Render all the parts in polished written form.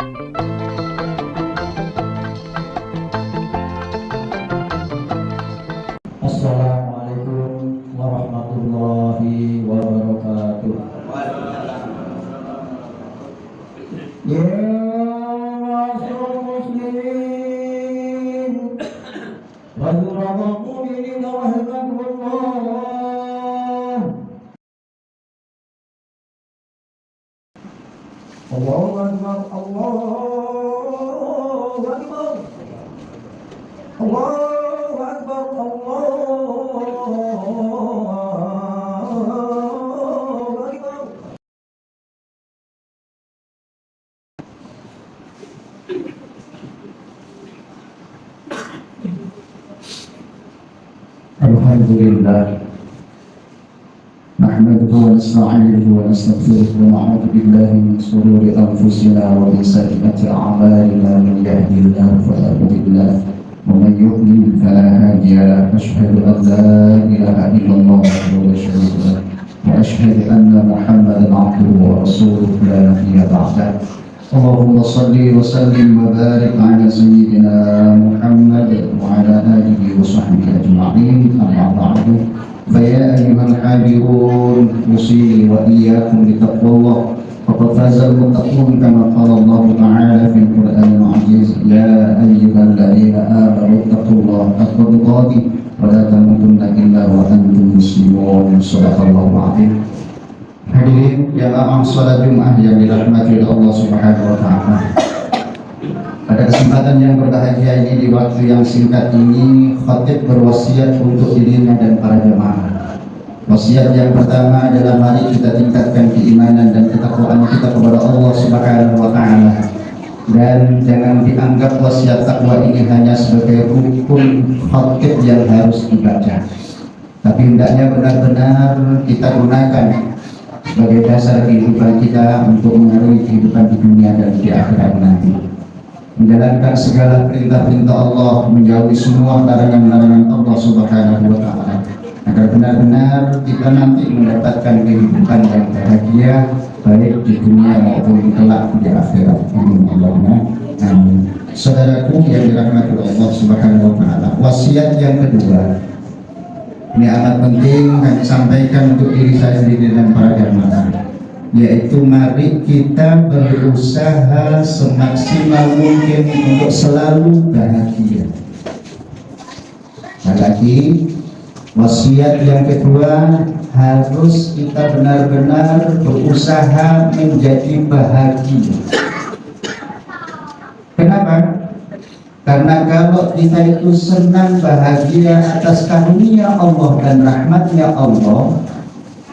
Assalamualaikum warahmatullahi wabarakatuh. Ya muslimin wal mu'minin rahimakumullah. Allahu akbar, Allahu akbar, Allahu akbar, Allahu akbar. Alhamdulillah, nahmaduhu wa nasta'inuhu wa nastaghfiruhu wa na'udzu billahi min shururi anfusina wa min sayyiati a'malina. Man yahdihillahu fala mudilla lahu wa man yudlil fala hadiya lahu. Asyhadu an la ilaha illallah wahdahu la syarika lahu wa asyhadu anna Muhammadan 'abduhu wa rasuluhu la nabiyya ba'dahu. Allahumma salli wa sallim wa barik ala sayyidina Muhammad wa ala alihi wa sahbihi ajma'in. Amma ba'du, fa ya ayyuhal hadirun usi wa iyyakum bi taqwallah. Faqad faza al-muttaqun kama qala Allah ta'ala fil Qur'anil 'aziz. Ya ayyuhalladzina amanu taqullaha haqqa tuqatih wa la tamutunna illa wa antum muslimun. Shadaqallahu 'azim. Hadirin yang sholat Jumat yang dirahmati oleh Allah Subhanahu wa taala. Pada kesempatan yang berbahagia ini, di waktu yang singkat ini, khatib berwasiat untuk dirinya dan para jemaah. Wasiat yang pertama adalah mari kita tingkatkan keimanan dan ketakwaan kita kepada Allah Subhanahu wa taala. Dan jangan dianggap wasiat takwa ini hanya sebagai rukun khatib yang harus dibaca. Tapi hendaknya benar-benar kita gunakan sebagai dasar kehidupan kita untuk mengaruhi kehidupan di dunia dan di akhirat nanti. Menjalankan segala perintah-perintah Allah, menjauhi semua larangan-larangan Allah Subhanahu wa taala, agar benar-benar kita nanti mendapatkan kehidupan yang bahagia baik di dunia maupun kelak di akhirat. Amin. Saudaraku yang dirahmati Allah Subhanahu wa taala, wasiat yang kedua ini amat penting kami sampaikan untuk diri saya sendiri dan para jamaah, yaitu mari kita berusaha semaksimal mungkin untuk selalu bahagia. Lagi wasiat yang kedua, harus kita benar-benar berusaha menjadi bahagia. Kenapa? Karena kalau kita itu senang bahagia atas karunia Allah dan rahmatnya Allah,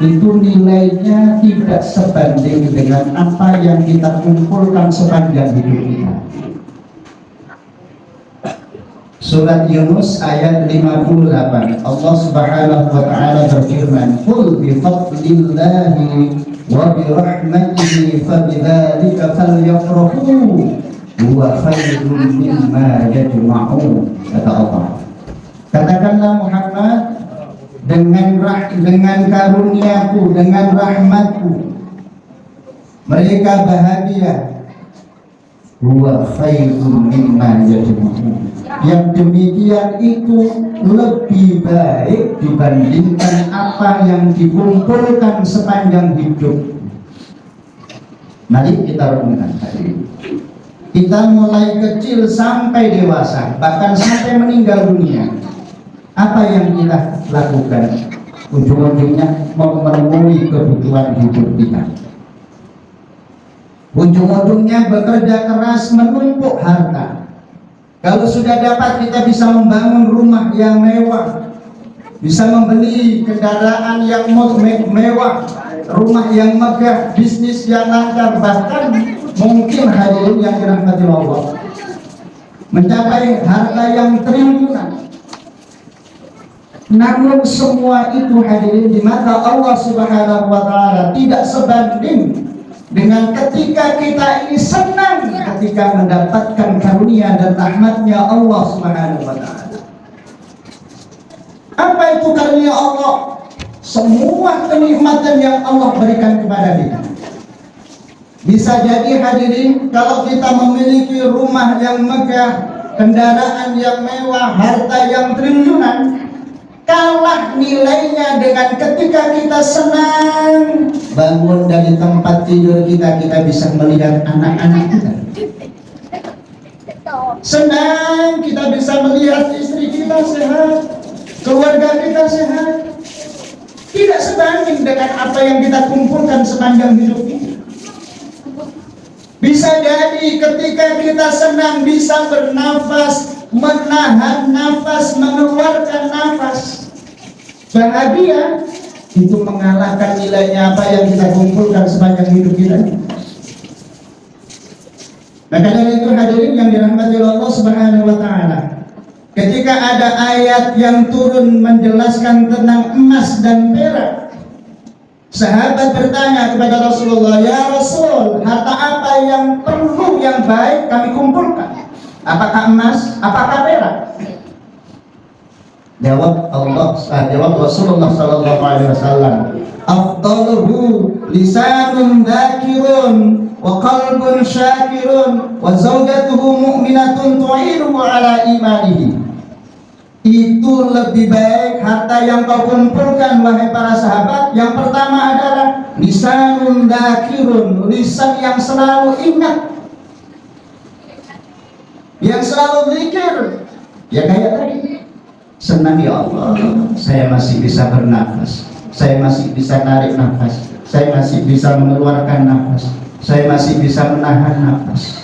itu nilainya tidak sebanding dengan apa yang kita kumpulkan sepanjang hidup kita. Surat Yunus ayat 58, Allah Subhanahu wa taala berfirman, "Qul bi fadlillahi wa bi rahmatihi fabidzalika falyafrahu huwa khairun mimma yajma'un." Kata Allah, katakanlah Muhammad, dengan karuniaku, dengan rahmatku mereka bahagia. Huwa khairun mimma yajma'un, yang demikian itu lebih baik dibandingkan apa yang dikumpulkan sepanjang hidup. Mari kita renungkan tadi. Kita mulai kecil sampai dewasa, bahkan sampai meninggal dunia, apa yang kita lakukan? Ujung-ujungnya memenuhi kebutuhan hidup kita. Ujung-ujungnya bekerja keras menumpuk harta. Kalau sudah dapat, kita bisa membangun rumah yang mewah, bisa membeli kendaraan yang mewah, rumah yang megah, bisnis yang lancar, bahkan mungkin hadirin yang dirahmati Allah, mencapai harta yang triliunan. Namun semua itu hadirin di mata Allah Subhanahu wa taala tidak sebanding dengan ketika kita ini senang ketika mendapatkan karunia dan rahmatnya Allah Subhanahu wa taala. Apa itu karunia Allah? Semua kenikmatan yang Allah berikan kepada kita. Bisa jadi hadirin, kalau kita memiliki rumah yang megah, kendaraan yang mewah, harta yang triliunan, kalah nilainya dengan ketika kita senang bangun dari tempat tidur kita bisa melihat anak-anak kita. Senang kita bisa melihat istri kita sehat, keluarga kita sehat. Tidak sebanding dengan apa yang kita kumpulkan sepanjang hidup ini. Bisa jadi ketika kita senang bisa bernafas, menahan nafas, mengeluarkan nafas. Bahagia itu mengalahkan nilainya apa yang kita kumpulkan sepanjang hidup kita. Maka dari itu hadirin yang dirahmati Allah Subhanahu wa taala, ketika ada ayat yang turun menjelaskan tentang emas dan perak, sahabat bertanya kepada Rasulullah, "Ya Rasul, harta apa yang perlu, yang baik kami kumpulkan? Apakah emas? Apakah perak?" Jawab Rasulullah sallallahu alaihi wasallam, "Afdaluhu lisanun dzakirun wa qalbun syakirun wa zawjatuhu mu'minatun tu'inuhu ala imanihi." Itu lebih baik harta yang kau kumpulkan wahai para sahabat. Yang pertama adalah lisanun dzakirun, lisan yang selalu ingat, yang selalu zikir. Ya kayak tadi, senang ya Allah, saya masih bisa bernafas, saya masih bisa narik nafas, saya masih bisa mengeluarkan nafas, saya masih bisa menahan nafas.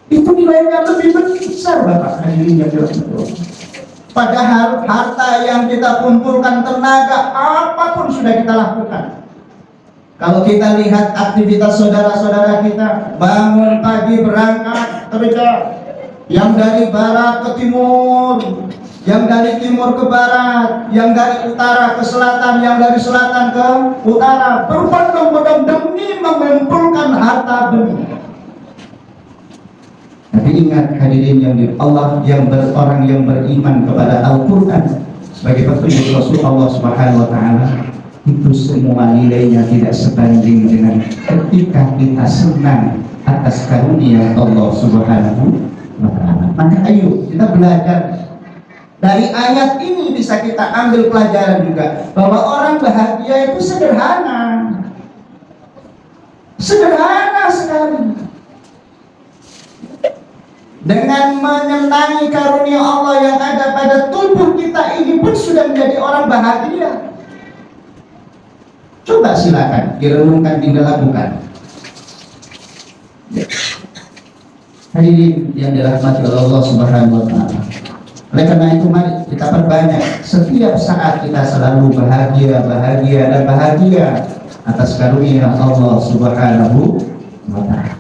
Itu nilainya lebih besar, Bapak hadirin yang dirahmati Allah. Padahal harta yang kita kumpulkan, tenaga apapun sudah kita lakukan. Kalau kita lihat aktivitas saudara-saudara kita, bangun pagi berangkat kerja, yang dari barat ke timur, yang dari timur ke barat, yang dari utara ke selatan, yang dari selatan ke utara, berbondong-bondong demi mengumpulkan harta benda. Tapi ingat hadirin yang Allah, orang yang beriman kepada Al-Quran sebagai petunjuk Rasulullah Subhanahu wa taala, itu semua nilainya tidak sebanding dengan ketika kita senang atas karunia Allah Subhanahu wa taala. Maka ayo kita belajar dari ayat ini, bisa kita ambil pelajaran juga bahwa orang bahagia itu sederhana sekali. Dengan menyenangi karunia Allah yang ada pada tubuh kita ini pun sudah menjadi orang bahagia. Coba silakan direnungkan, dilakukan. Hadirin yang dirahmati Allah Subhanahu wa taala. Oleh karena itu mari kita perbanyak setiap saat kita selalu bahagia atas karunia Allah Subhanahu wa taala.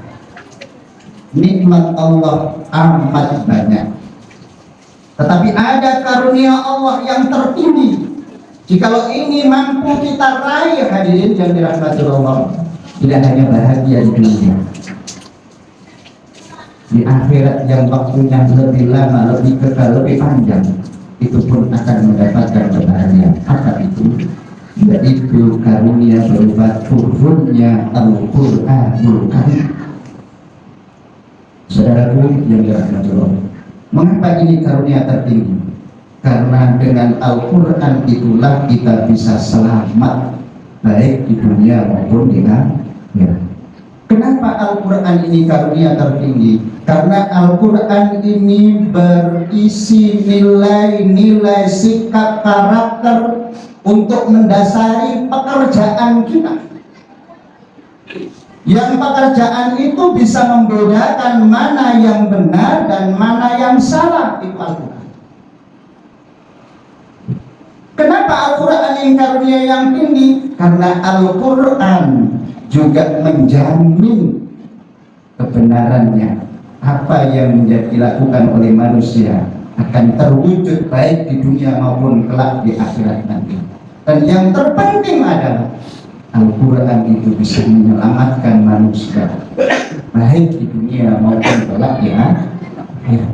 Nikmat Allah amat banyak, tetapi ada karunia Allah yang tertinggi. Jikalau ini mampu kita raih, hadirin yang dirahmati Allah, tidak hanya bahagia di dunia, di akhirat yang waktunya lebih lama, lebih kekal, lebih panjang, itu pun akan mendapatkan kebahagiaan. Apa itu? Yaitu karunia berupa turunnya Al-Qur'anul Karim. Saudaraku yang dirahmati Allah, mengapa ini karunia tertinggi? Karena dengan Al-Quran itulah kita bisa selamat, baik di dunia maupun di akhirat. Kenapa Al-Quran ini karunia tertinggi? Karena Al-Quran ini berisi nilai-nilai sikap karakter untuk mendasari pekerjaan kita. Yang pekerjaan itu bisa membedakan mana yang benar dan mana yang salah, itu Al-Quran. Kenapa Al-Quran yang karunia yang tinggi? Karena Al-Quran juga menjamin kebenarannya. Apa yang dilakukan oleh manusia akan terwujud baik di dunia maupun kelak di akhirat nanti. Dan yang terpenting adalah Al-Quran itu bisa menyelamatkan manusia baik di dunia maupun kelak di akhirat.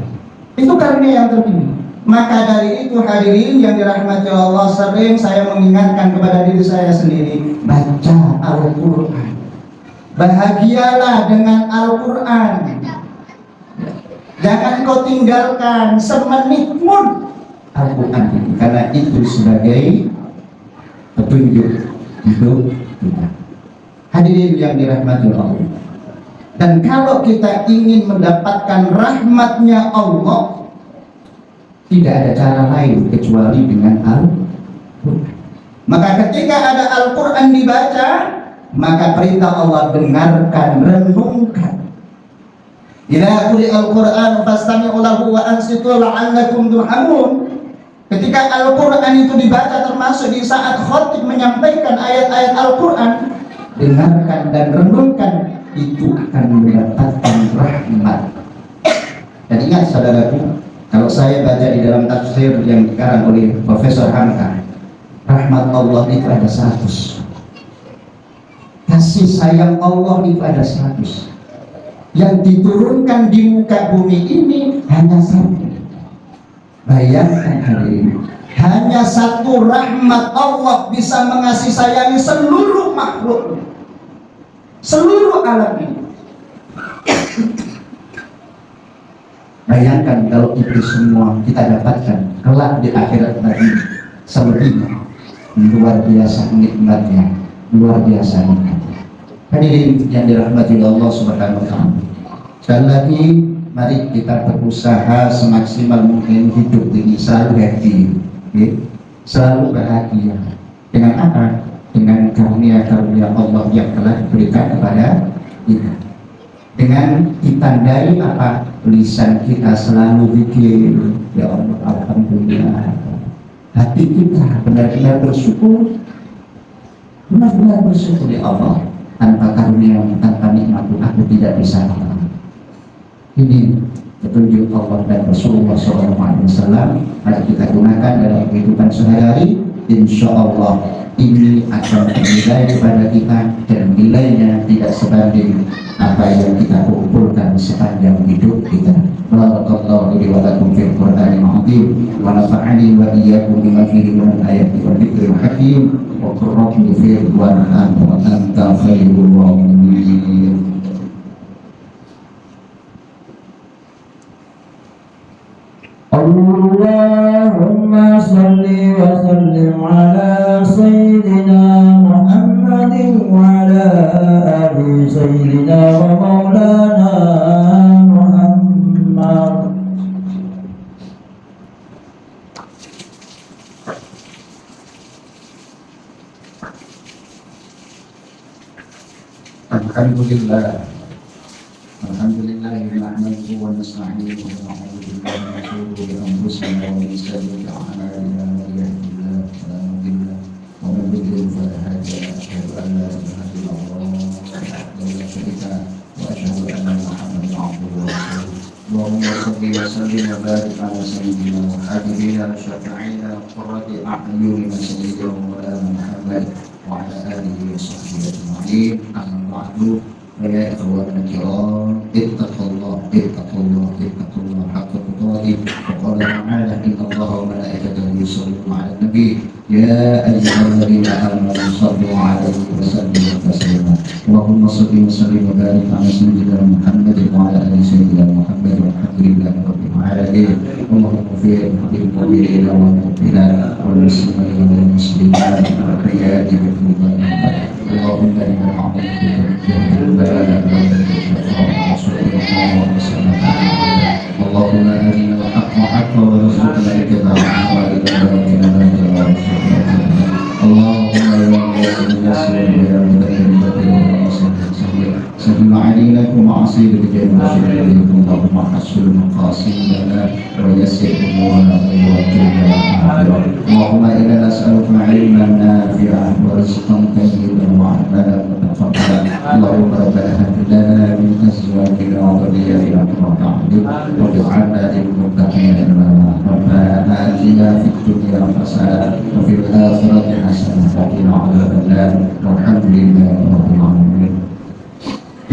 Itu karunia yang tertinggi. Maka dari itu hadirin yang dirahmati Allah, sering saya mengingatkan kepada diri saya sendiri, baca Al-Quran. Bahagialah dengan Al-Quran. Jangan kau tinggalkan semenit pun Al-Quran, karena itu sebagai petunjuk hidup kita. Hadirin yang dirahmati Allah. Dan kalau kita ingin mendapatkan rahmatnya Allah, tidak ada cara lain kecuali dengan Al-Quran. Maka ketika ada Al-Quran dibaca, maka perintah Allah dengarkan, renungkan. Idza quri'al Qur'an fastami'u lahu wa ansitu la'allakum turhamun. Ketika Al-Quran itu dibaca, termasuk di saat khatib menyampaikan ayat-ayat Al-Quran, dengarkan dan renungkan, itu akan mendapatkan rahmat. Dan ingat saudaraku, kalau saya baca di dalam tafsir yang dikarang oleh Profesor Hamka, rahmat Allah itu ada 100, kasih sayang Allah itu ada 100, yang diturunkan di muka bumi ini hanya 1. Bayangkan hadirin, hanya 1 rahmat Allah bisa mengasihi sayangi seluruh makhluk, seluruh alam ini. Bayangkan kalau itu semua kita dapatkan kelak di akhirat nanti, selebihnya luar biasa nikmatnya, luar biasa nikmatnya. Hadirin yang dirahmati Allah Subhanahu wa taala. Sekali lagi, mari kita berusaha semaksimal mungkin hidup ini selalu happy, selalu bahagia. Dengan apa? Dengan karunia-karunia Allah yang telah diberikan kepada kita. Dengan ditandai apa? Lisan kita selalu zikir, ya Allah, alhamdulillah. Hati kita benar-benar bersyukur, benar-benar bersyukur ya Allah. Tanpa karunia, tanpa nikmat aku tidak bisa apa. Ini petunjuk Allah dan Rasulullah SAW. Mari kita gunakan dalam kehidupan sehari-hari. Insya Allah ini akan bernilai kepada kita, dan nilainya tidak sebanding apa yang kita kumpulkan sepanjang hidup kita. Barakallahu li wa lakum fil Qur'anil azim wa nafa'ani wa iyyakum bima fihi min ayati wa dzikril hakim wa qur rabbi fil warham wa anta khairul rahimin. Allahumma salli wa sallim ala sayyidina Muhammadin wa ala ali sayyidina wa maulana Muhammad. Alhamdulillah. Alhamdulillah nahmaduhu wa nasta'inuhu wa na'udzu billahi min shururi anfusina wa min sayyi'ati a'malina. Man yahdihillahu fala mudilla lahu wa man yudlil fala hadiya lahu. Asyhadu an la ilaha illallah wahdahu la syarika lahu wa asyhadu anna Muhammadan 'abduhu wa rasuluh. Allahumma shalli wa sallim wa barik ala sayyidina wa habibina wa syafi'ina wa qurrati a'yunina sayyidina Muhammad wa ala alihi wa sahbihi ajma'in. Amma ba'du. Ya ikhwan al-kiram, ittaqullah haqqa tuqatih. Wa qala ta'ala inna Allaha wa malaikatahu yusholluna 'alan nabi ya ayyuhalladzina amanu shallu 'alaihi wa sallimu taslima. Allahumma shalli wa sallim wa barik 'ala sayyidina Muhammad wa 'ala ali sayyidina Muhammad walhamdulillahi rabbil 'alamin. Allahumma ighfir lil mu'minina wal mu'minat wal muslimina wal muslimat wal hayati wal mubarakat. Allahumma inna na'udzu اللهم أرنا الحق حقا وارزقنا اتباعه وأرنا الباطل باطلا اللهم يا ميسر ويا مذكر سهل علينا ومعاصي الجنة اللهم حسن مقاصدنا ويسر أمورنا ووكلنا اللهم إنا نسألك علما نافعا ورزقا طيبا وعملا متقبلا اللهم ربنا هب لنا من أزواجنا وذرياتنا قرة أعين واجعلنا للمتقين إماما ربنا آتنا في الدنيا حسنة وفي الآخرة حسنة وقنا عذاب النار والحمد لله رب العالمين.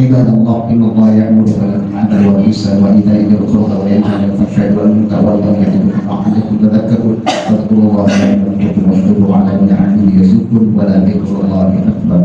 عباد الله إن الله يأمر بالعدل والإحسان وإيتاء ذي القربى وينهى عن الفحشاء والمنكر والبغي يعظكم لعلكم تذكرون فاذكروا الله يذكركم واشكروه على نعمه يزدكم ولذكر الله أكبر.